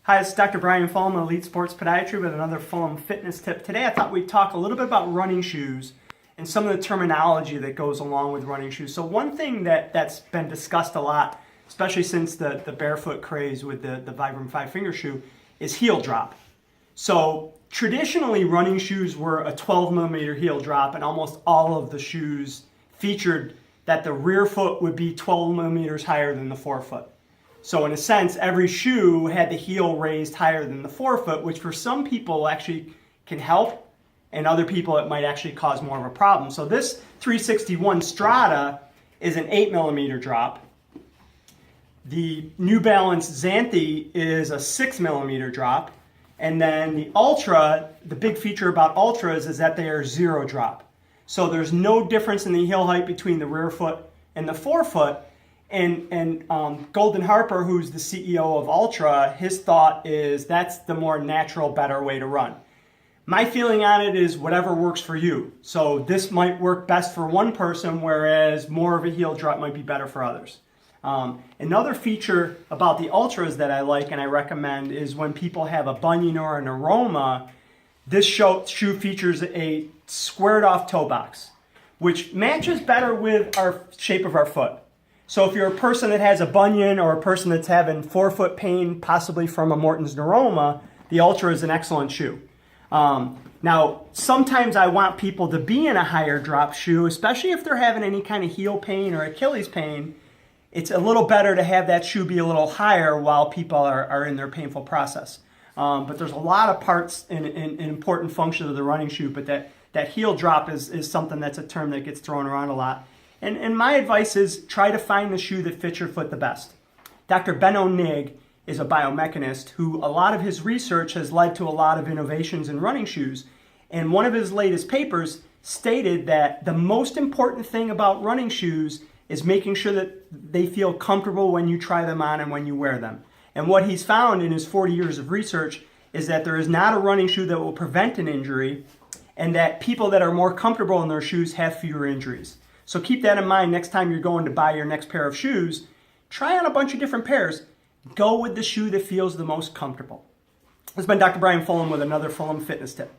Hi, it's Dr. Brian Fullem, Elite Sports Podiatry with another Fullem fitness tip. Today I thought we'd talk a little bit about running shoes and some of the terminology that goes along with running shoes. So one thing that's been discussed a lot, especially since the barefoot craze with the Vibram 5-finger shoe, is heel drop. So traditionally running shoes were a 12 millimeter heel drop, and almost all of the shoes featured that the rear foot would be 12 millimeters higher than the forefoot. So in a sense, every shoe had the heel raised higher than the forefoot, which for some people actually can help, and other people it might actually cause more of a problem. So this 361 Strata is an 8 millimeter drop. The New Balance Xanthi is a 6 millimeter drop. And then the Ultra, the big feature about Ultras is that they are zero drop. So there's no difference in the heel height between the rear foot and the forefoot. And Golden Harper, who's the CEO of Ultra, his thought is that's the more natural, better way to run. My feeling on it is whatever works for you. So this might work best for one person, whereas more of a heel drop might be better for others. Another feature about the Ultras that I like and I recommend is when people have a bunion or an aroma, this shoe features a squared off toe box, which matches better with our shape of our foot. So if you're a person that has a bunion or a person that's having forefoot pain, possibly from a Morton's neuroma, the Ultra is an excellent shoe. Now, sometimes I want people to be in a higher drop shoe, especially if they're having any kind of heel pain or Achilles pain. It's a little better to have that shoe be a little higher while people are in their painful process. But there's a lot of parts and important functions of the running shoe, but that heel drop is something that's a term that gets thrown around a lot. And my advice is try to find the shoe that fits your foot the best. Dr. Benno Nigg is a biomechanist who a lot of his research has led to a lot of innovations in running shoes. And one of his latest papers stated that the most important thing about running shoes is making sure that they feel comfortable when you try them on and when you wear them. And what he's found in his 40 years of research is that there is not a running shoe that will prevent an injury, and that people that are more comfortable in their shoes have fewer injuries. So keep that in mind next time you're going to buy your next pair of shoes. Try on a bunch of different pairs. Go with the shoe that feels the most comfortable. This has been Dr. Brian Fullem with another Fullem Fitness Tip.